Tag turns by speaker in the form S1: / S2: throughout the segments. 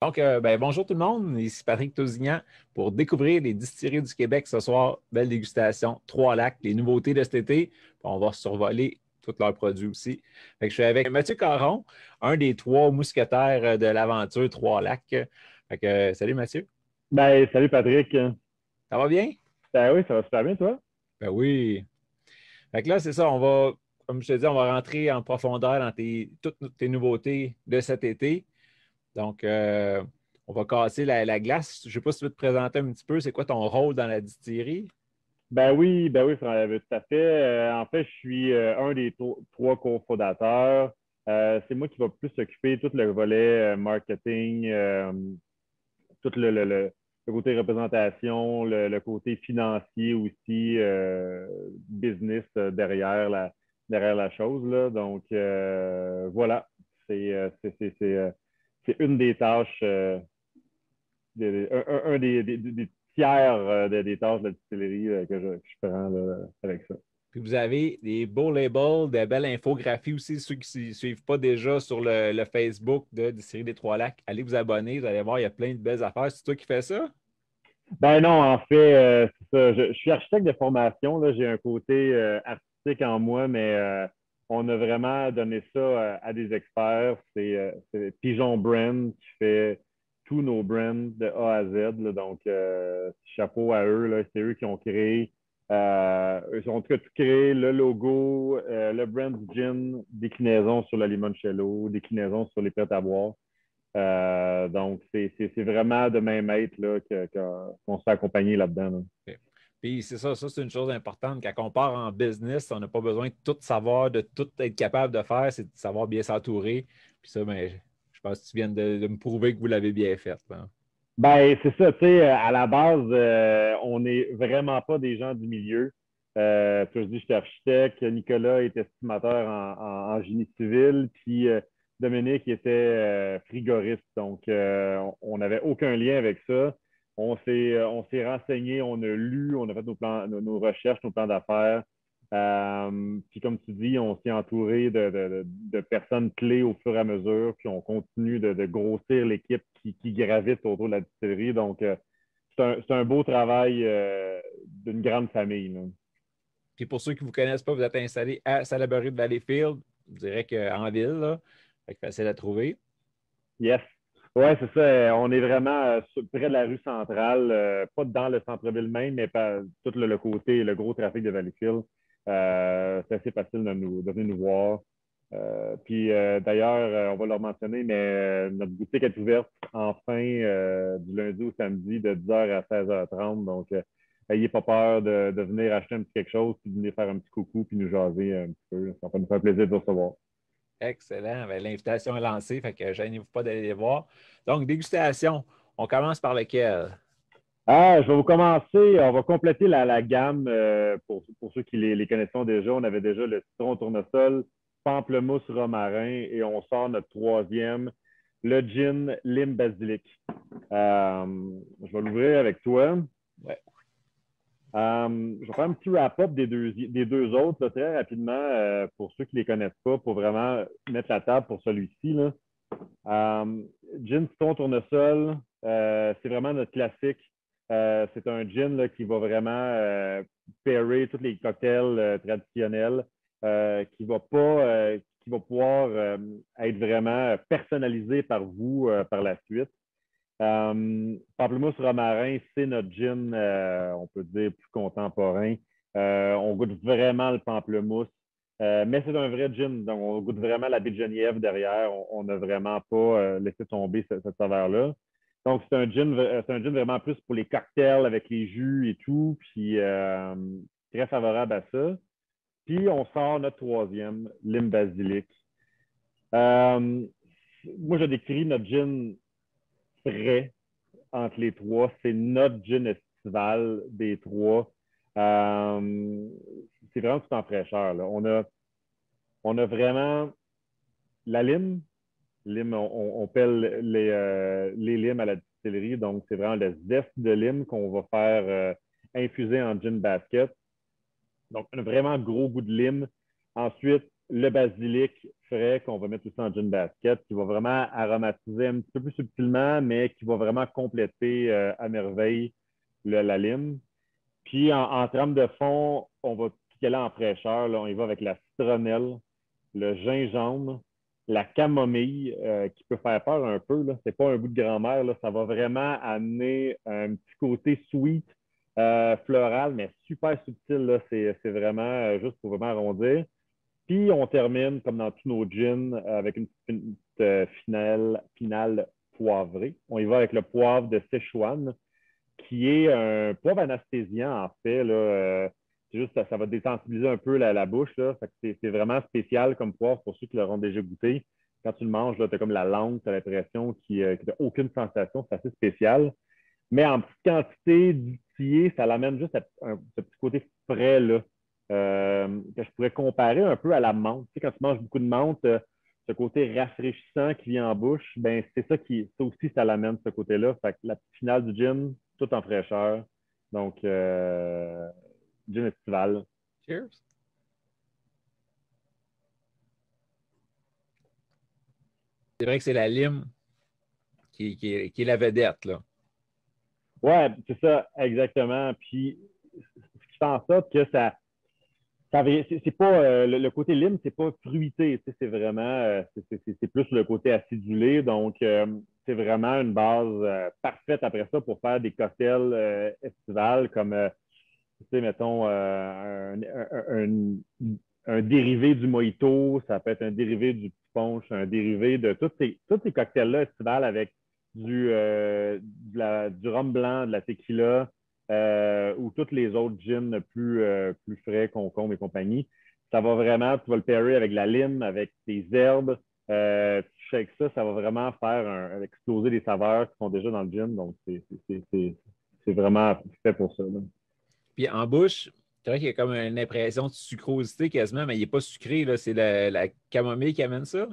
S1: Donc, bonjour tout le monde, ici Patrick Tousignan pour découvrir les distilleries du Québec ce soir. Belle dégustation, Trois-Lacs, les nouveautés de cet été. Puis on va survoler tous leurs produits aussi. Fait que je suis avec Mathieu Caron, un des trois mousquetaires de l'aventure Trois-Lacs. Salut Mathieu,
S2: Ben, salut Patrick.
S1: ça va bien?
S2: Ben oui, ça va super bien, toi?
S1: Ben oui. Fait que là, c'est ça, on va, comme je te dis, on va rentrer en profondeur dans toutes tes nouveautés de cet été. Donc, on va casser la glace. Je ne sais pas si tu veux te présenter un petit peu, c'est quoi ton rôle dans la distillerie?
S2: Ben oui, tout à fait. En fait, je suis un des trois cofondateurs. C'est moi qui va plus s'occuper de tout le volet marketing, tout le côté représentation, le côté financier aussi, business derrière la chose, là. Donc, voilà, c'est une des tâches. Un des tiers des tâches de la distillerie que je prends là, avec ça.
S1: Puis vous avez des beaux labels, des belles infographies aussi. Ceux qui ne suivent pas déjà sur le Facebook de Distillerie des Trois-Lacs, allez vous abonner. Vous allez voir, il y a plein de belles affaires. C'est toi qui fais ça?
S2: Ben non, en fait, c'est ça. Je suis architecte de formation. Là, j'ai un côté artistique en moi, mais on a vraiment donné ça à des experts. C'est Pigeon Brand qui fait tous nos brands de A à Z. Là. Donc, chapeau à eux. Là. C'est eux qui ont créé, eux ont tout créé, le logo, le brand du gin, déclinaison sur la limoncello, déclinaison sur les prêts à boire. Donc, c'est vraiment de main maître là, qu'on se fait accompagner là-dedans. Là.
S1: OK. Puis c'est ça, c'est une chose importante. Quand on part en business, on n'a pas besoin de tout savoir, de tout être capable de faire, c'est de savoir bien s'entourer. Puis ça, je pense que tu viens de me prouver que vous l'avez bien fait, là.
S2: Ben, c'est ça, tu sais, à la base, on n'est vraiment pas des gens du milieu. Tu as dit, je suis architecte, Nicolas est estimateur en génie civil, puis Dominique était frigoriste. Donc, on n'avait aucun lien avec ça. On s'est renseigné, on a lu, on a fait nos plans, nos recherches, nos plans d'affaires. Puis comme tu dis, on s'est entouré de personnes clés au fur et à mesure, puis on continue de grossir l'équipe qui gravite autour de la distillerie. Donc, c'est un beau travail d'une grande famille. Là.
S1: Puis pour ceux qui ne vous connaissent pas, vous êtes installé à Salaberry de Valleyfield. Je dirais qu'en ville, là. Fait que facile à trouver.
S2: Yes. Ouais, c'est ça. On est vraiment près de la rue centrale, pas dans le centre-ville même, mais pas tout le côté, le gros trafic de Valleyfield. C'est assez facile de venir nous voir. Puis d'ailleurs, on va leur mentionner, mais notre boutique est ouverte enfin du lundi au samedi de 10h à 16h30. Donc, n'ayez pas peur de venir acheter un petit quelque chose, puis de venir faire un petit coucou, puis nous jaser un petit peu. Ça va nous faire plaisir de vous recevoir.
S1: Excellent. Ben, l'invitation est lancée, fait que gênez-vous pas d'aller les voir. Donc, dégustation. On commence par lequel?
S2: Ah, je vais vous commencer. On va compléter la gamme pour ceux qui les connaissent déjà. On avait déjà le citron tournesol, pamplemousse romarin et on sort notre troisième, le gin lime basilic. Je vais l'ouvrir avec toi.
S1: Ouais.
S2: Je vais faire un petit wrap-up des deux autres là, très rapidement pour ceux qui ne les connaissent pas, pour vraiment mettre la table pour celui-ci. Là. Euh, Gin citron tournesol, c'est vraiment notre classique. C'est un gin là, qui va vraiment pairer tous les cocktails traditionnels, qui va pouvoir être vraiment personnalisé par vous par la suite. Pamplemousse romarin, c'est notre gin, on peut dire, plus contemporain. On goûte vraiment le pamplemousse. Mais c'est un vrai gin, donc on goûte vraiment la baie de Genièvre derrière. On n'a vraiment pas laissé tomber cette saveur-là. Donc, c'est un gin vraiment plus pour les cocktails avec les jus et tout, puis très favorable à ça. Puis, on sort notre troisième, lime basilic. Euh, Moi, je décris notre gin frais entre les trois. C'est notre gin estival des trois. Euh, c'est vraiment tout en fraîcheur. Là. On a vraiment la lime. Lime, on pèle les limes à la distillerie. Donc, c'est vraiment le zeste de lime qu'on va faire infuser en gin basket. Donc, un vraiment gros goût de lime. Ensuite, le basilic frais qu'on va mettre aussi en gin basket, qui va vraiment aromatiser un petit peu plus subtilement, mais qui va vraiment compléter à merveille la lime. Puis en termes de fond, on va piquer là en fraîcheur. Là, on y va avec la citronnelle, le gingembre, la camomille, qui peut faire peur un peu. Ce n'est pas un goût de grand-mère. Là. Ça va vraiment amener un petit côté sweet, floral, mais super subtil. Là. C'est vraiment juste pour vraiment arrondir. Puis on termine, comme dans tous nos gins, avec une petite finale poivrée. On y va avec le poivre de Szechuan, qui est un poivre anesthésiant, en fait. Là, c'est juste ça va désensibiliser un peu la bouche. Là. C'est vraiment spécial comme poivre pour ceux qui l'auront déjà goûté. Quand tu le manges, tu as comme la langue, tu as l'impression qu'il n'a aucune sensation. C'est assez spécial. Mais en petite quantité distillée, ça l'amène juste à ce petit côté frais là, que je pourrais comparer un peu à la menthe. Tu sais, quand tu manges beaucoup de menthe, ce côté rafraîchissant qui vient en bouche, ben c'est ça aussi, ça l'amène, ce côté-là. Fait que la finale du gin, tout en fraîcheur. Donc, gin estival.
S1: Cheers. C'est vrai que c'est la lime qui est la vedette, là.
S2: Ouais, c'est ça, exactement. Puis, ce qui fait en sorte que c'est pas le côté lime, c'est pas fruité, c'est vraiment c'est plus le côté acidulé. Donc, c'est vraiment une base parfaite après ça pour faire des cocktails estivales comme tu sais, mettons un dérivé du mojito, ça peut être un dérivé du petit punch, un dérivé de tous ces cocktails-là estivales avec du rhum blanc, de la tequila, ou tous les autres gins plus frais, concombre et compagnie. Ça va vraiment, tu vas le pairer avec la lime, avec des herbes. Tu shakes ça, ça va vraiment faire exploser des saveurs qui sont déjà dans le gin. Donc, c'est vraiment fait pour ça. Là.
S1: Puis en bouche, c'est vrai qu'il y a comme une impression de sucrosité quasiment, mais il n'est pas sucré, là. C'est la camomille qui amène ça.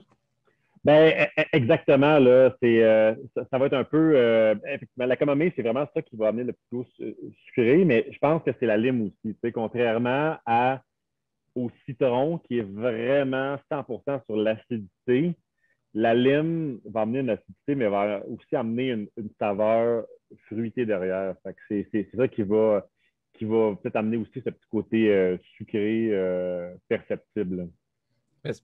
S2: Ben, exactement, là, ça va être un peu. Effectivement, la camomille, c'est vraiment ça qui va amener le plus gros sucré, mais je pense que c'est la lime aussi. Tu sais, contrairement au citron, qui est vraiment 100% sur l'acidité, la lime va amener une acidité, mais va aussi amener une saveur fruitée derrière. Fait que c'est ça qui va peut-être amener aussi ce petit côté sucré perceptible.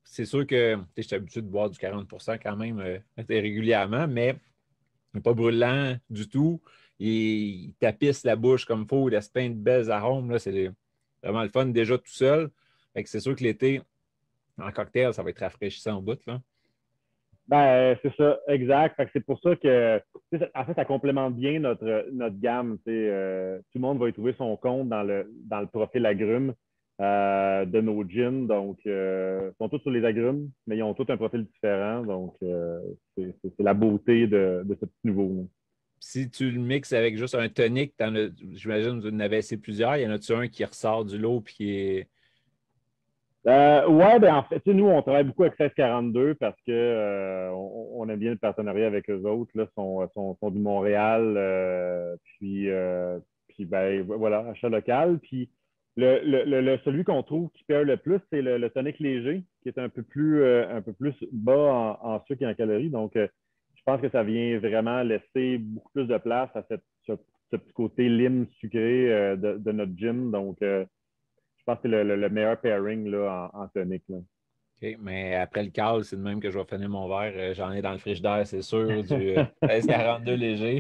S1: C'est sûr que je suis habitué de boire du 40 quand même régulièrement, mais il n'est pas brûlant du tout. Il tapisse la bouche comme il faut, il laisse plein de belles arômes. Là, c'est vraiment le fun déjà tout seul. Fait que c'est sûr que l'été, en cocktail, ça va être rafraîchissant au bout. Là.
S2: Ben, c'est ça, exact. Fait que c'est pour ça que, en fait, ça complémente bien notre gamme. Tout le monde va y trouver son compte dans le profil agrumes de nos gins. Donc, ils sont tous sur les agrumes, mais ils ont tous un profil différent. Donc, c'est la beauté de ce petit nouveau.
S1: Si tu le mixes avec juste un tonic, j'imagine que vous en avez essayé plusieurs. Y en a-tu un qui ressort du lot puis qui est.
S2: Ouais, ben en fait, nous, on travaille beaucoup avec 1642 parce que on aime bien le partenariat avec eux autres. Là, sont du Montréal, puis ben voilà, achat local. Puis celui qu'on trouve qui perd le plus, c'est le tonic léger, qui est un peu plus bas en sucre et en calories. Donc, je pense que ça vient vraiment laisser beaucoup plus de place à ce petit côté lime sucré de notre gin. Donc, je pense que c'est le meilleur pairing là, en tonic. Là.
S1: OK, mais après le call, c'est de même que je vais finir mon verre. J'en ai dans le frigidaire, c'est sûr, du 1642 léger.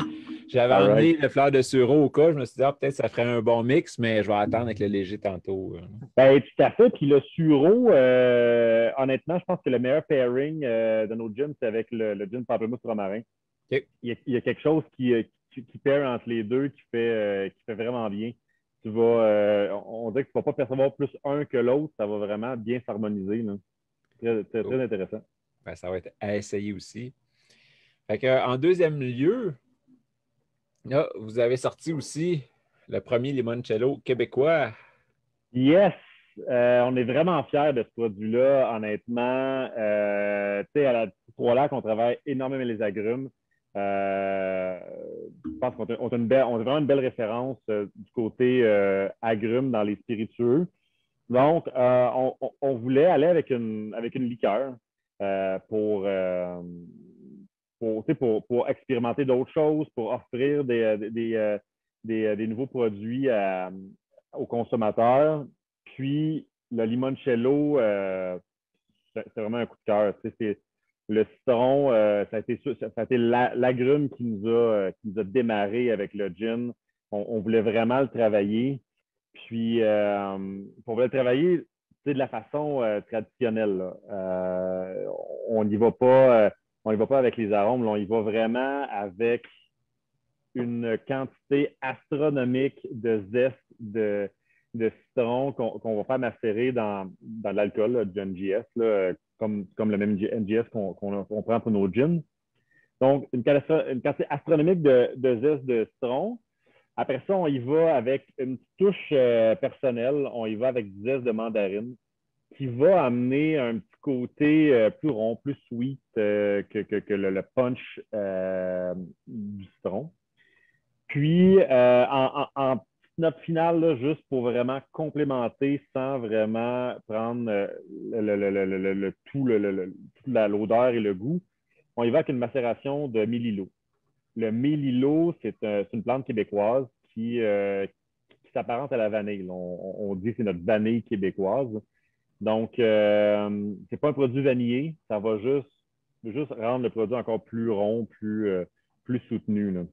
S1: J'avais
S2: All right.
S1: emmené le fleur de sureau au cas. Je me suis dit, ah, peut-être que ça ferait un bon mix, mais je vais attendre avec le léger tantôt.
S2: Ben, tout à fait. Puis le sureau, honnêtement, je pense que le meilleur pairing de nos gins, c'est avec le gin pamplemousse romarin.
S1: OK.
S2: Il y a quelque chose qui paire entre les deux qui fait vraiment bien. On dirait que tu ne vas pas percevoir plus un que l'autre. Ça va vraiment bien s'harmoniser. Là. Très, très,
S1: Cool.
S2: très intéressant.
S1: Ben, ça va être à essayer aussi. Fait que, en deuxième lieu, là, vous avez sorti aussi le premier limoncello québécois.
S2: Yes! On est vraiment fiers de ce produit-là, honnêtement. Tu sais, à la Trois-Lacs, on travaille énormément les agrumes. Euh, je pense on a vraiment une belle référence du côté agrumes dans les spiritueux. Donc, on voulait aller avec une liqueur pour expérimenter d'autres choses, pour offrir des nouveaux produits aux consommateurs. Puis, le limoncello, c'est vraiment un coup de cœur. Le citron, ça a été l'agrume qui nous a démarré avec le gin. On voulait vraiment le travailler. Puis, on voulait le travailler de la façon traditionnelle. Là. On n'y va pas, on y va pas avec les arômes, là, on y va vraiment avec une quantité astronomique de zeste de citron qu'on va faire macérer dans l'alcool du NGS, là, comme le même NGS qu'on prend pour nos gins. Donc, une quantité astronomique de zeste de citron. Après ça, on y va avec une petite touche personnelle. On y va avec du zeste de mandarine qui va amener un petit côté plus rond, plus sweet que le punch du citron. Puis, en note finale, là, juste pour vraiment complémenter sans vraiment prendre toute l'odeur et le goût, on y va avec une macération de mélilo. Le mélilo, c'est une plante québécoise qui s'apparente à la vanille. On dit que c'est notre vanille québécoise. Donc, c'est pas un produit vanillé, ça va juste rendre le produit encore plus rond, plus soutenu. Là.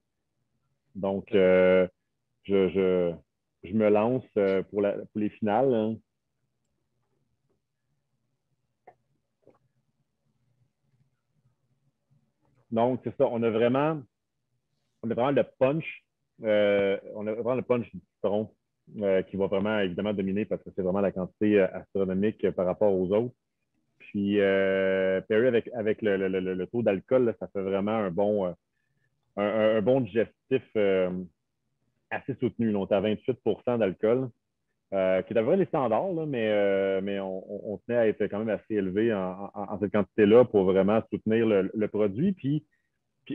S2: Donc, je, je, je me lance pour les finales. Hein. Donc, c'est ça, on a vraiment le punch, on a vraiment le punch du citron qui va vraiment évidemment dominer parce que c'est vraiment la quantité astronomique par rapport aux autres. Puis, Perry, avec le taux d'alcool, ça fait vraiment un bon digestif assez soutenu. Donc, on est à 28 d'alcool, qui est à peu près les standards, là, mais on tenait à être quand même assez élevé en cette quantité-là pour vraiment soutenir le produit. Puis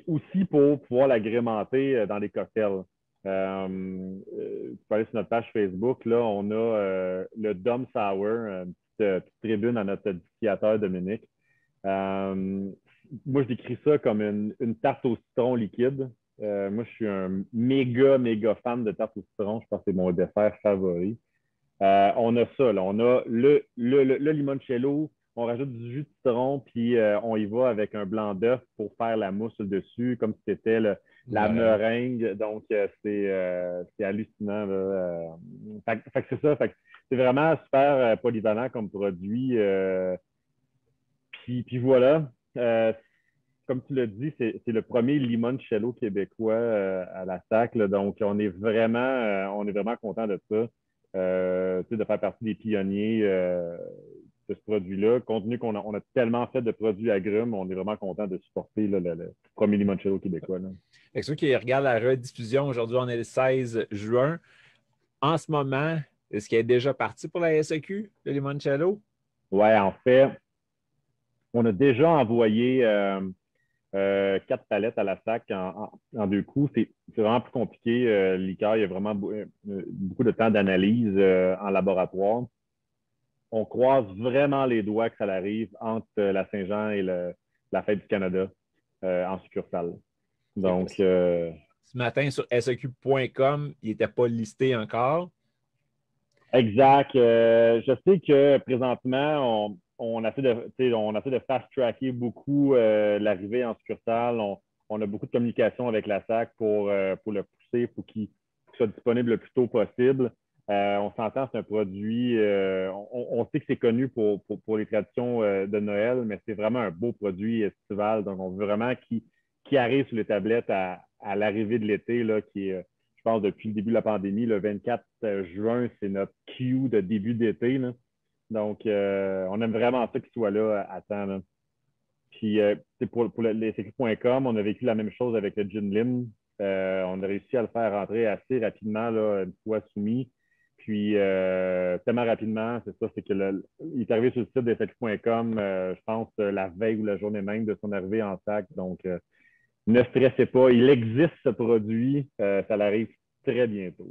S2: aussi pour pouvoir l'agrémenter dans les cocktails. Tu peux aller sur notre page Facebook, là, on a le Dom Sour, une petite tribune à notre distillateur Dominique. Moi, je décris ça comme une tarte au citron liquide. Moi, je suis un méga fan de tarte au citron. Je pense que c'est mon dessert favori. On a ça, là. On a le limoncello, on rajoute du jus de citron, puis on y va avec un blanc d'œuf pour faire la mousse dessus, comme si c'était la
S1: Ouais.
S2: meringue. Donc, c'est hallucinant. Là. Fait que c'est ça. Fait que c'est vraiment super polyvalent comme produit. Puis voilà. Comme tu l'as dit, c'est le premier limoncello québécois à la SAC. Là, donc, on est vraiment content de ça. De faire partie des pionniers de ce produit-là. Compte tenu on a tellement fait de produits agrumes, on est vraiment content de supporter là, le premier limoncello québécois. Là.
S1: Fait que ceux qui regardent la rediffusion, aujourd'hui, on est le 16 juin. En ce moment, est-ce qu'il est déjà parti pour la SEQ, le limoncello?
S2: Ouais, en fait, on a déjà envoyé 4 palettes à la SAC en 2 coups. C'est vraiment plus compliqué. Liqueur, il y a vraiment beaucoup de temps d'analyse en laboratoire. On croise vraiment les doigts que ça arrive entre la Saint-Jean et la Fête du Canada en succursale.
S1: OK,
S2: Donc,
S1: ce matin, sur seq.com, il n'était pas listé encore.
S2: exact. Je sais que présentement, on essaie de fast-tracker beaucoup l'arrivée en succursale. On a beaucoup de communication avec la SAC pour le pousser, pour qu'il soit disponible le plus tôt possible. On s'entend, c'est un produit, on sait que c'est connu pour les traditions de Noël, mais c'est vraiment un beau produit estival. Donc, on veut vraiment qu'il arrive sur les tablettes à l'arrivée de l'été, là, qui est je pense, depuis le début de la pandémie. Le 24 juin, c'est notre Q de début d'été. Là. Donc, on aime vraiment ça qu'il soit là à temps. Là. Puis, pour les sécu.com, on a vécu la même chose avec le Gin Lim. On a réussi à le faire rentrer assez rapidement, là, une fois soumis. Puis, tellement rapidement, c'est ça, c'est que il est arrivé sur le site de sécu.com, je pense, la veille ou la journée même de son arrivée en sac. Donc, ne stressez pas, il existe ce produit. Ça très bientôt.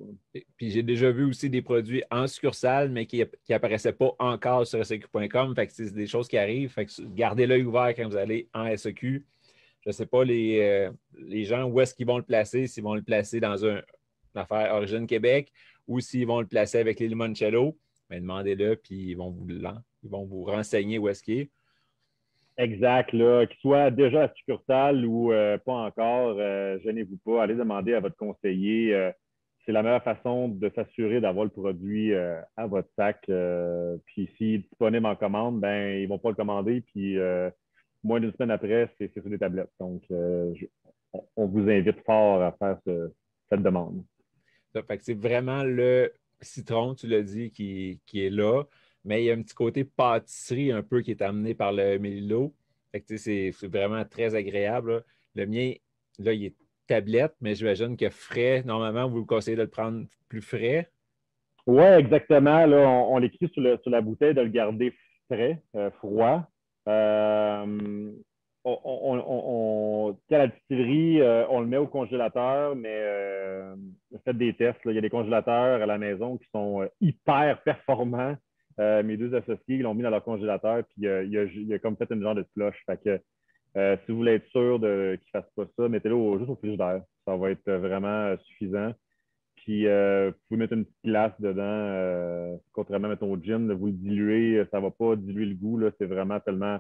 S1: Puis j'ai déjà vu aussi des produits en succursale, mais qui n'apparaissaient pas encore sur SEQ.com. Fait que c'est des choses qui arrivent. Fait que gardez l'œil ouvert quand vous allez en SEQ. Je ne sais pas les gens où est-ce qu'ils vont le placer, s'ils vont le placer dans une affaire Origine Québec ou s'ils vont le placer avec les limoncello. Mais demandez-le, puis ils vont vous renseigner où est-ce qu'il est.
S2: Exact, là, qu'il soit déjà à succursale ou pas encore, gênez-vous pas, allez demander à votre conseiller. C'est la meilleure façon de s'assurer d'avoir le produit à votre sac. Puis s'il est disponible en commande, ben ils ne vont pas le commander. Puis moins d'une semaine après, c'est sur des tablettes. Donc, on vous invite fort à faire cette demande.
S1: Ça fait que c'est vraiment le citron, tu l'as dit, qui est là. Mais il y a un petit côté pâtisserie un peu qui est amené par le Mélilo. Fait que, tu sais, c'est vraiment très agréable, là. Le mien, là, il est tablette, mais j'imagine que frais, normalement, vous conseillez de le prendre plus frais.
S2: Oui, exactement. Là, on l'écrit sur la bouteille de le garder frais, froid. Euh, à la distillerie, on le met au congélateur, mais faites des tests. Là. Il y a des congélateurs à la maison qui sont hyper performants. Mes deux associés, ils l'ont mis dans leur congélateur, puis il a comme fait une genre de slush. Fait que si vous voulez être sûr qu'il ne fasse pas ça, mettez-le juste au frigidaire. Ça va être vraiment suffisant. Puis, vous pouvez mettre une petite glace dedans, contrairement à ton gin, là, vous le diluez, ça ne va pas diluer le goût. Là, c'est vraiment tellement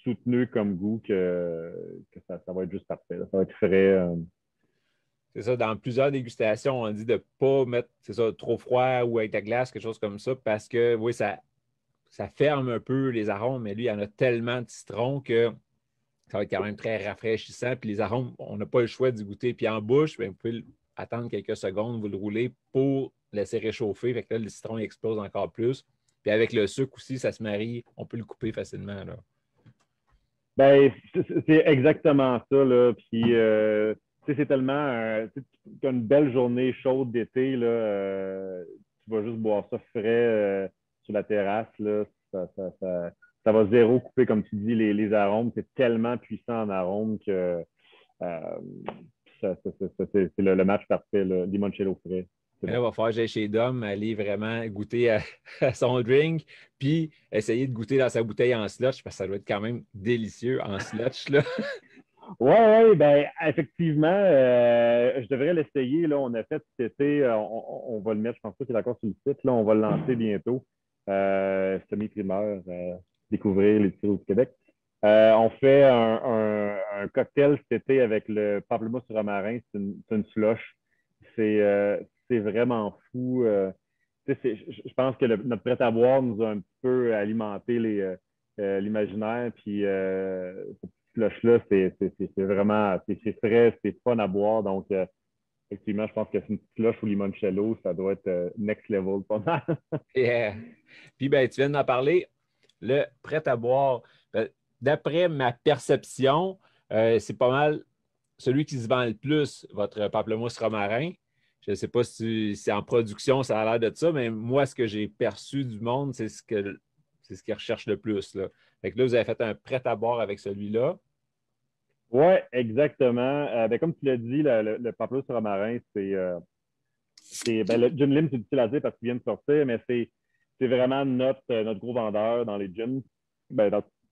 S2: soutenu comme goût que ça va être juste parfait. Là. Ça va être frais.
S1: C'est ça, dans plusieurs dégustations, on dit de ne pas mettre, c'est ça, trop froid ou avec de la glace, quelque chose comme ça, parce que, oui, ça ferme un peu les arômes, mais lui, il y en a tellement de citron que ça va être quand même très rafraîchissant. Puis les arômes, on n'a pas le choix d'y goûter. Puis en bouche, bien, vous pouvez attendre quelques secondes, vous le roulez pour laisser réchauffer. Fait que là, le citron il explose encore plus. Puis avec le sucre aussi, ça se marie. On peut le couper facilement, là.
S2: Ben, c'est exactement ça. Là. Puis, c'est tellement une belle journée chaude d'été. Là, tu vas juste boire ça frais sur la terrasse. Là, ça va zéro couper, comme tu dis, les arômes. C'est tellement puissant en arômes que euh, c'est le match parfait, le limoncello frais. C'est
S1: Mais là,
S2: bon.
S1: il va falloir que j'aille chez Dom, aller vraiment goûter à son drink, puis essayer de goûter dans sa bouteille en slotch, parce que ça doit être quand même délicieux en slotch, là.
S2: Oui, ouais, ben effectivement, je devrais l'essayer. Là, on a fait cet été, on va le mettre, je pense pas qu'il est encore sur le site. Là, on va le lancer bientôt. Semi-primeur, découvrir les tirs du Québec. On fait un cocktail cet été avec le pamplemousse romarin. C'est une slush. C'est vraiment fou. Je pense que notre prêt-à-boire nous a un peu alimenté l'imaginaire. Puis cette slush-là, c'est vraiment c'est frais, c'est fun à boire. Donc, effectivement, je pense que c'est une petite slush au limoncello, ça doit être next level pas mal.
S1: Yeah. Puis, ben, tu viens d'en parler. Le prêt à boire, d'après ma perception, c'est pas mal celui qui se vend le plus, votre pamplemousse romarin. Je ne sais pas si c'est en production, ça a l'air de ça, mais moi, ce que j'ai perçu du monde, c'est ce qu'ils recherchent le plus, là. Fait que là, vous avez fait un prêt à boire avec celui-là.
S2: Oui, exactement. Ben, comme tu l'as dit, le pamplemousse romarin, ben, le gin lim, c'est difficile à dire parce qu'il vient de sortir, mais c'est vraiment notre gros vendeur dans les gyms, ben,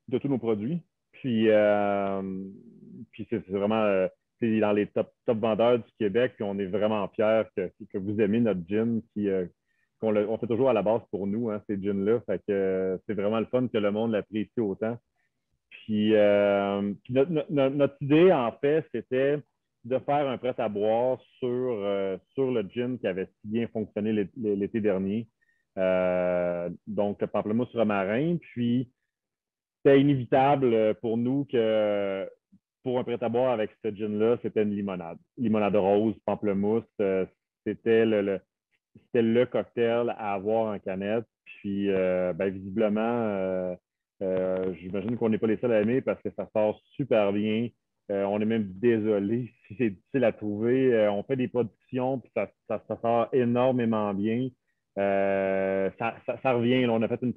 S2: de tous nos produits. Puis c'est vraiment c'est dans les top vendeurs du Québec. Puis on est vraiment fiers que vous aimez notre gin. On fait toujours à la base pour nous, hein, ces gins-là. Fait que c'est vraiment le fun que le monde l'apprécie autant. Puis notre idée, en fait, c'était de faire un prêt à boire sur le gin qui avait si bien fonctionné l'été dernier. Donc, le pamplemousse romarin. Puis, c'était inévitable pour nous que pour un prêt à boire avec ce gin-là, c'était une limonade. Limonade rose, pamplemousse. C'était c'était le cocktail à avoir en canette. Puis, ben, visiblement, j'imagine qu'on n'est pas les seuls à aimer parce que ça sort super bien. On est même désolé si c'est difficile à trouver. On fait des productions, puis ça sort énormément bien. Ça revient. Là. On a fait une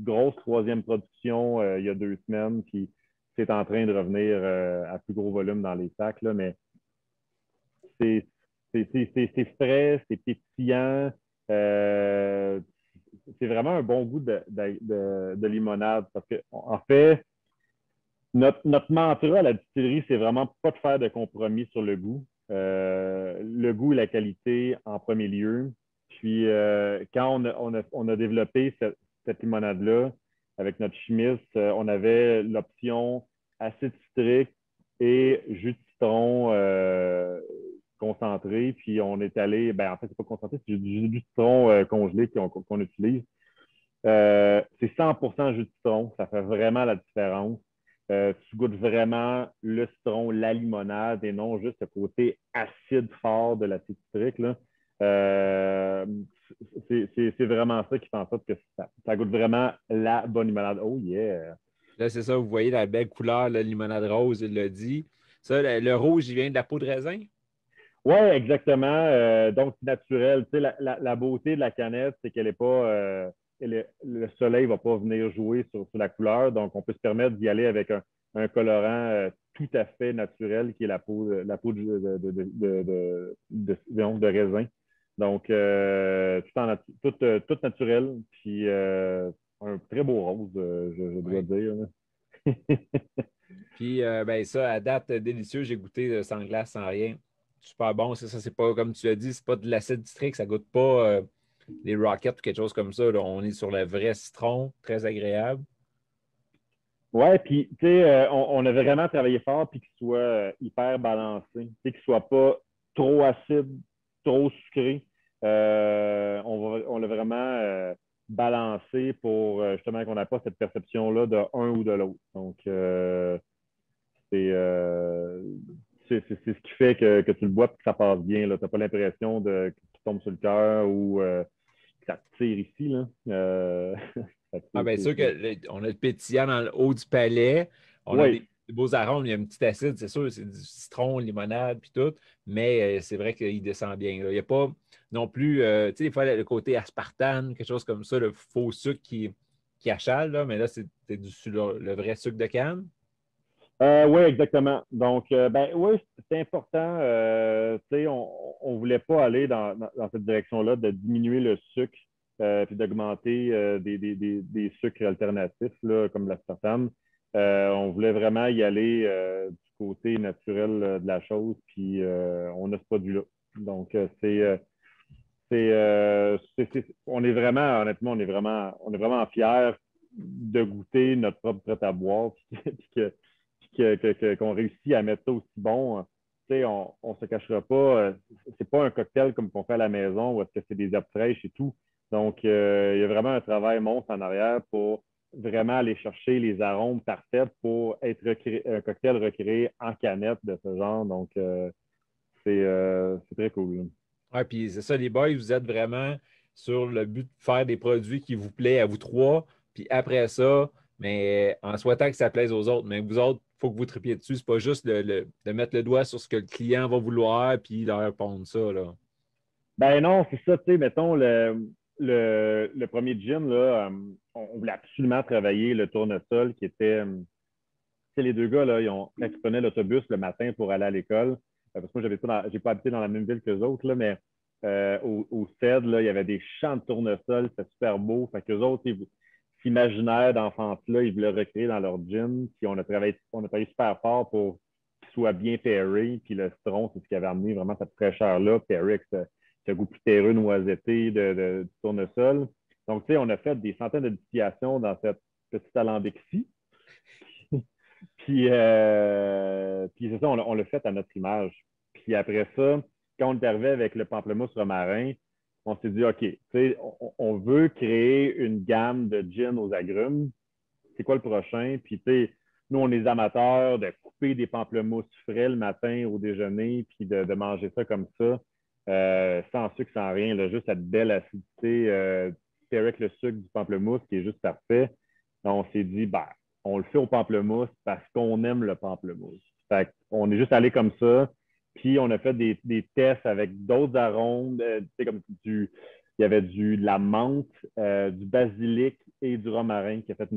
S2: grosse troisième production il y a 2 semaines, puis c'est en train de revenir à plus gros volume dans les sacs. Là, mais c'est C'est frais, c'est pétillant. Euh, c'est vraiment un bon goût de limonade. Parce que, en fait, notre mantra à la distillerie, c'est vraiment pas de faire de compromis sur le goût. Le goût et la qualité en premier lieu. Puis, quand on a développé cette limonade-là avec notre chimiste, on avait l'option acide citrique et jus de citron concentré. Puis, on est allé, ben, en fait, c'est pas concentré, c'est du jus de citron congelé qu'on utilise. C'est 100% jus de citron. Ça fait vraiment la différence. Tu goûtes vraiment le citron, la limonade et non juste le côté acide fort de l'acide citrique. Là. Euh, c'est vraiment ça qui fait en sorte que ça goûte vraiment la bonne limonade. Oh yeah!
S1: Là, c'est ça, vous voyez la belle couleur, la limonade rose, il l'a dit. Ça, le rouge, il vient de la peau de raisin?
S2: Oui, exactement. Donc, c'est naturel. Tu sais, la beauté de la canette, c'est qu'elle n'est pas. Le soleil ne va pas venir jouer sur la couleur. Donc, on peut se permettre d'y aller avec un colorant tout à fait naturel qui est la peau de raisin. Donc, tout naturel. Puis, un très beau rose, je dois
S1: Oui.
S2: dire.
S1: Puis, ben ça, à date, délicieux. J'ai goûté sans glace, sans rien. Super bon, c'est ça. C'est pas, comme tu as dit, c'est pas de l'acide citrique. Ça goûte pas les Rockets ou quelque chose comme ça. Là. On est sur le vrai citron, très agréable.
S2: Ouais, puis tu sais, on a vraiment travaillé fort puis qu'il soit hyper balancé, tu sais, qu'il soit pas trop acide, trop sucré. On l'a vraiment balancé pour justement qu'on n'ait pas cette perception-là de un ou de l'autre. Donc, c'est euh, c'est ce qui fait que tu le bois et que ça passe bien. Tu n'as pas l'impression que tu tombes sur le cœur ou que ça te tire ici. Là. Fait que
S1: Ah, bien sûr
S2: c'est-
S1: on a le pétillant dans le haut du palais. On a
S2: Oui,
S1: des beaux arômes. Il y a un petit acide, c'est sûr. C'est du citron, limonade, puis tout. Mais c'est vrai qu'il descend bien. Là. Il n'y a pas non plus, tu sais, des fois, le côté aspartame, quelque chose comme ça, le faux sucre qui achale. Là. Mais là, c'est le vrai sucre de canne.
S2: Oui, exactement. Donc, ben oui, c'est important. Tu sais, on ne voulait pas aller dans cette direction-là de diminuer le sucre puis d'augmenter des sucres alternatifs là, comme l'aspartame. On voulait vraiment y aller du côté naturel de la chose, puis on a ce produit-là. Donc, on est vraiment, honnêtement, on est vraiment fiers de goûter notre propre prêt à boire, qu'on réussit à mettre ça aussi bon. Tu sais, on ne se cachera pas, c'est pas un cocktail comme qu'on fait à la maison où est-ce que c'est des herbes fraîches et tout. Donc, il y a vraiment un travail monstre en arrière pour vraiment aller chercher les arômes parfaits pour être un cocktail recréé en canette de ce genre. Donc, c'est très cool.
S1: Ouais, puis c'est ça, les boys, vous êtes vraiment sur le but de faire des produits qui vous plaisent à vous trois. Puis après ça, mais en souhaitant que ça plaise aux autres. Mais vous autres, il faut que vous tripiez dessus. C'est pas juste de mettre le doigt sur ce que le client va vouloir puis leur pondre ça, là.
S2: Ben non, c'est ça, tu sais, mettons, le premier gym, là, on voulait absolument travailler le tournesol qui était, tu sais, les deux gars, là, quand ils prenaient l'autobus le matin pour aller à l'école, parce que moi, j'ai pas habité dans la même ville que les autres, là, mais au CED, là, il y avait des champs de tournesol, c'était super beau. Fait qu'eux autres, ils s'imaginaient d'enfance-là, ils voulaient recréer dans leur gym. Puis on a travaillé super fort pour qu'il soit bien pairé. Puis le citron, c'est ce qui avait amené vraiment cette fraîcheur-là, pairé avec ce goût plus terreux, noisetté du tournesol. Donc, tu sais, on a fait des centaines de distillations dans cette petite alambic-ci. Puis c'est ça, on l'a fait à notre image. Puis après ça, quand on est arrivé avec le pamplemousse romarin, on s'est dit, OK, tu sais, on veut créer une gamme de gin aux agrumes. C'est quoi le prochain? Puis, tu sais, nous, on est amateurs de couper des pamplemousses frais le matin au déjeuner, puis de manger ça comme ça, sans sucre, sans rien, là, juste cette belle acidité, puis avec le sucre du pamplemousse qui est juste parfait. Donc, on s'est dit, ben, on le fait au pamplemousse parce qu'on aime le pamplemousse. Fait on est juste allé comme ça, puis on a fait des tests avec d'autres arômes, tu sais, comme il y avait de la menthe, du basilic et du romarin qui a fait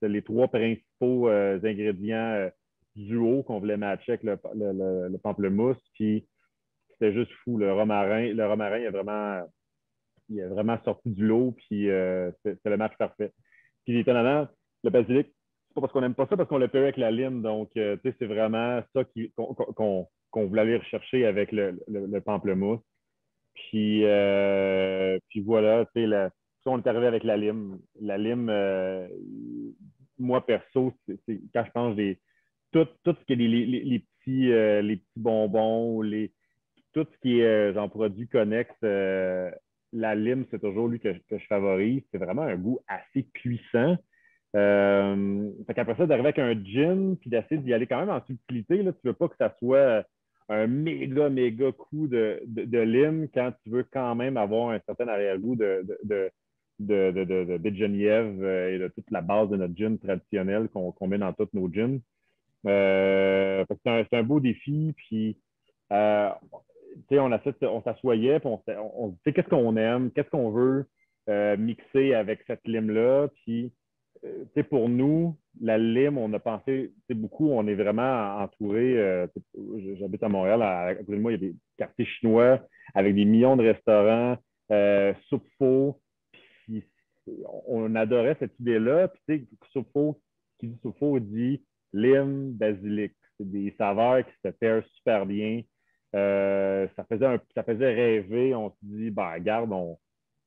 S2: c'est les trois principaux ingrédients duo qu'on voulait matcher avec le pamplemousse. Puis c'était juste fou. Le romarin, il a vraiment sorti du lot, puis c'est le match parfait. Puis étonnamment, le basilic, c'est pas parce qu'on n'aime pas ça, parce qu'on l'a payé avec la lime. Donc, tu sais, c'est vraiment ça qu'on voulait aller rechercher avec le pamplemousse. Puis voilà, tu sais, on est arrivé avec la lime. La lime, moi, perso, quand je pense tout ce qui est les petits bonbons, tout ce qui est genre produit connexe, la lime, c'est toujours lui que je favorise. C'est vraiment un goût assez puissant. Fait qu'après ça, d'arriver avec un gin, puis d'essayer d'y aller quand même en subtilité, là, tu veux pas que ça soit un méga, méga coup de lime quand tu veux quand même avoir un certain arrière-goût de baie de Genièvre et de toute la base de notre gin traditionnel qu'on met dans tous nos gins. Fait que c'est un beau défi, puis euh, tu sais, on s'assoyait, puis on se dit qu'est-ce qu'on aime, qu'est-ce qu'on veut mixer avec cette lime-là, puis tu sais, pour nous, la lime, on a pensé beaucoup, on est vraiment entouré. J'habite à Montréal, à côté de moi, il y a des quartiers chinois avec des millions de restaurants, soupe faux. Puis on adorait cette idée-là. Puis tu sais, soupe faux, qui dit soupe faux dit lime, basilic. C'est des saveurs qui se pairent super bien. Ça faisait rêver. On se dit, ben, regarde,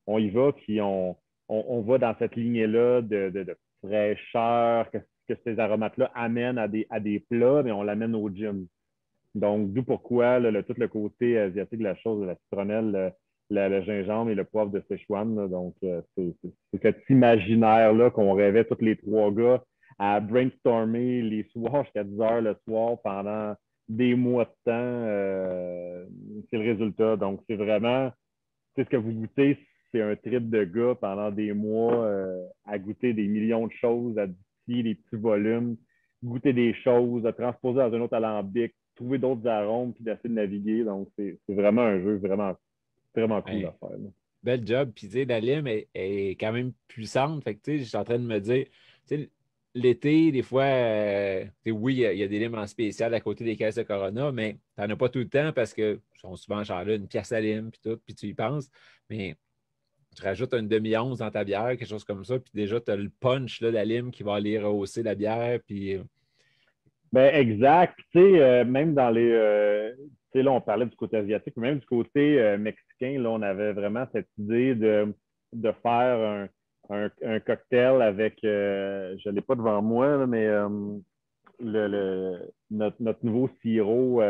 S2: on y va, puis on va dans cette lignée-là de fraîcheur que ces aromates-là amènent à des plats, mais on l'amène au gym. Donc, d'où pourquoi tout le côté asiatique de la chose, la citronnelle, le gingembre et le poivre de Sichuan. Là. Donc, c'est cet imaginaire-là qu'on rêvait tous les trois gars à brainstormer les soirs jusqu'à 10 heures le soir pendant des mois de temps. C'est le résultat. Donc, c'est vraiment ce que vous goûtez, c'est un trip de gars pendant des mois à goûter des millions de choses, à distiller des petits volumes, goûter des choses, à transposer dans un autre alambic, trouver d'autres arômes, puis d'essayer de naviguer. Donc, c'est vraiment un jeu vraiment, vraiment cool à
S1: Ben,
S2: faire. Là.
S1: bel job. Puis, tu sais, la lime est quand même puissante. Fait que, tu sais, je suis en train de me dire, tu sais, l'été, des fois, tu sais, oui, il y a des limes en spécial à côté des caisses de Corona, mais t'en as pas tout le temps parce que sont souvent genre là, une pièce à lime, puis tout, puis tu y penses. Mais tu rajoutes une demi-once dans ta bière, quelque chose comme ça, puis déjà, tu as le punch là, de la lime qui va aller rehausser la bière, puis
S2: Ben, exact. Tu sais, même dans tu sais, là, on parlait du côté asiatique, mais même du côté mexicain, là, on avait vraiment cette idée de faire un cocktail avec, je ne l'ai pas devant moi, là, mais notre nouveau sirop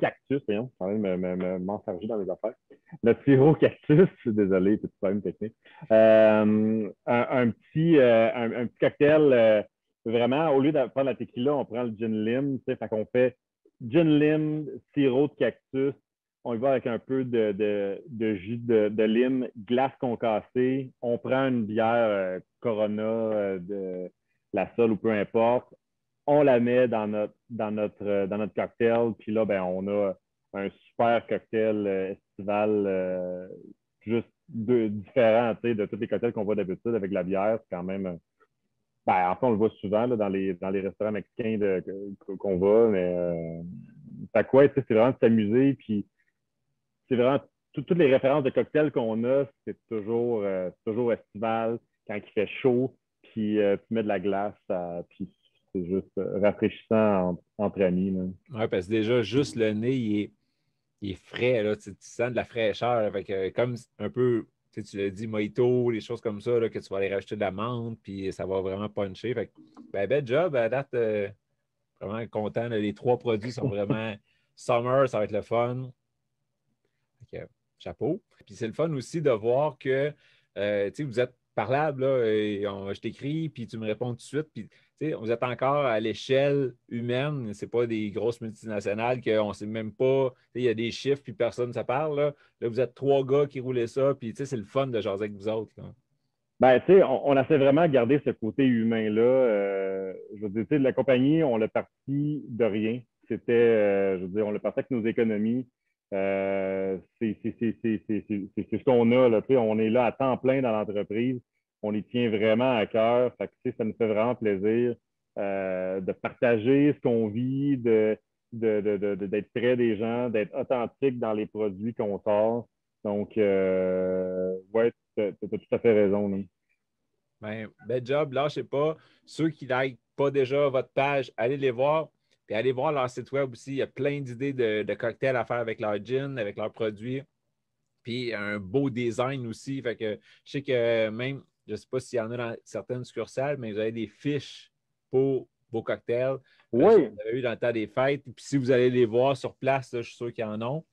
S2: cactus, voyons, quand même m'enfarger dans les affaires. Notre sirop cactus, désolé, petit problème technique. Un petit cocktail, vraiment, au lieu de prendre la tequila, on prend le gin lime, tu sais, fait qu'on fait gin lime, sirop de cactus, on y va avec un peu de jus de lime, glace concassée, on prend une bière Corona de la Sol ou peu importe, on la met dans notre cocktail, puis là, ben, on a un super cocktail estival juste différent de tous les cocktails qu'on voit d'habitude avec la bière. C'est quand même. Ben, en fait, on le voit souvent là, dans les restaurants mexicains qu'on va, mais fait quoi, c'est vraiment de s'amuser, puis c'est vraiment toutes les références de cocktails qu'on a, c'est toujours estival, quand il fait chaud, puis tu mets de la glace, puis c'est juste rafraîchissant entre amis. Là.
S1: ouais, parce que déjà, juste le nez, il est frais, là, tu sens de la fraîcheur. Là, fait que, comme un peu, tu l'as dit, mojito, les choses comme ça, là, que tu vas aller rajouter de la menthe, puis ça va vraiment puncher. Fait que, ben, bel job, à date, vraiment content. Là, les trois produits sont vraiment summer, ça va être le fun. Fait que, chapeau. Puis c'est le fun aussi de voir que tu sais, vous êtes parlable, là, et je t'écris, puis tu me réponds tout de suite. Puis tu sais, vous êtes encore à l'échelle humaine. C'est pas des grosses multinationales qu'on ne sait même pas. Tu sais, il y a des chiffres, puis personne ne se parle. Là, vous êtes trois gars qui roulaient ça, puis tu sais, c'est le fun de jaser avec vous autres. Là.
S2: Ben, tu sais, on essaie vraiment de garder ce côté humain-là. Je veux dire, tu sais, la compagnie, on l'a parti de rien. Je veux dire, on l'a parti avec nos économies. C'est ce qu'on a, là, tu sais, on est là à temps plein dans l'entreprise. On les tient vraiment à cœur. Fait que, tu sais, ça nous fait vraiment plaisir de partager ce qu'on vit, d'être près des gens, d'être authentique dans les produits qu'on sort. Donc, ouais, tu as tout à fait raison, là.
S1: Ben, bel job, lâchez pas. Ceux qui like pas déjà votre page, allez les voir. Puis allez voir leur site web aussi. Il y a plein d'idées de cocktails à faire avec leur gin, avec leurs produits. Puis un beau design aussi. Fait que je sais que même, je ne sais pas s'il y en a dans certaines succursales, mais vous avez des fiches pour vos cocktails.
S2: Oui,
S1: On avait eu dans le temps des fêtes. Puis si vous allez les voir sur place, là, je suis sûr qu'ils en ont.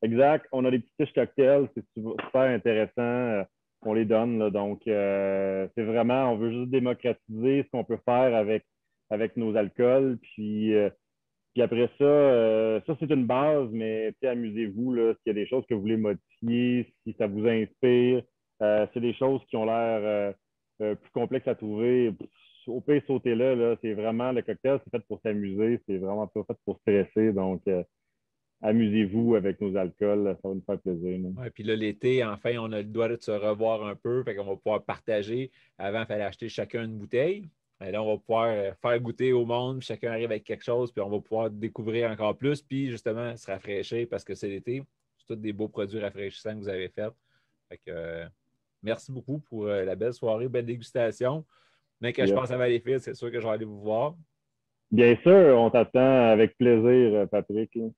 S2: exact. On a des petits fiches cocktails, c'est super intéressant. On les donne, là. Donc, c'est vraiment, on veut juste démocratiser ce qu'on peut faire avec nos alcools. Puis après ça, ça c'est une base, mais amusez-vous, là, s'il y a des choses que vous voulez modifier, si ça vous inspire, c'est des choses qui ont l'air plus complexes à trouver. Au pire, sautez-là, là, c'est vraiment le cocktail, c'est fait pour s'amuser, c'est vraiment pas fait pour stresser. Donc, amusez-vous avec nos alcools, ça va nous faire plaisir, là.
S1: Ouais, puis là, l'été, enfin, on a le droit de se revoir un peu. Fait qu'on va pouvoir partager. Avant, il fallait acheter chacun une bouteille. Et là, on va pouvoir faire goûter au monde. Puis chacun arrive avec quelque chose. Puis on va pouvoir découvrir encore plus. Puis justement, se rafraîchir parce que c'est l'été. C'est tous des beaux produits rafraîchissants que vous avez faits. Fait que merci beaucoup pour la belle soirée, belle dégustation. Mais que je
S2: Yes.
S1: pense à Valleyfield, c'est sûr que je vais aller vous voir.
S2: Bien sûr, on t'attend avec plaisir, Patrick, là.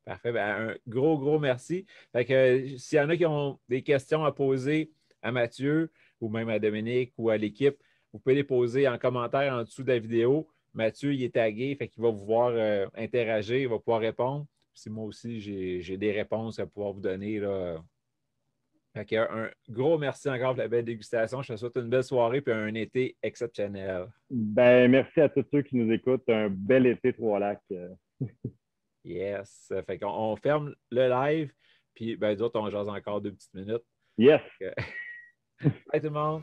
S1: Parfait. Ben, un gros, gros merci. Fait que, s'il y en a qui ont des questions à poser à Mathieu ou même à Dominique ou à l'équipe, vous pouvez les poser en commentaire en dessous de la vidéo. Mathieu, il est tagué, fait qu'il va vous voir interagir, il va pouvoir répondre. Puis moi aussi, j'ai des réponses à pouvoir vous donner, là. Fait que, un gros merci encore pour la belle dégustation. Je te souhaite une belle soirée et un été exceptionnel.
S2: Ben, merci à tous ceux qui nous écoutent. Un bel été, Trois-Lacs.
S1: Yes. Fait qu'on ferme le live, puis ben, d'autres, on jase encore 2 petites minutes.
S2: Yes!
S1: Bye tout le monde!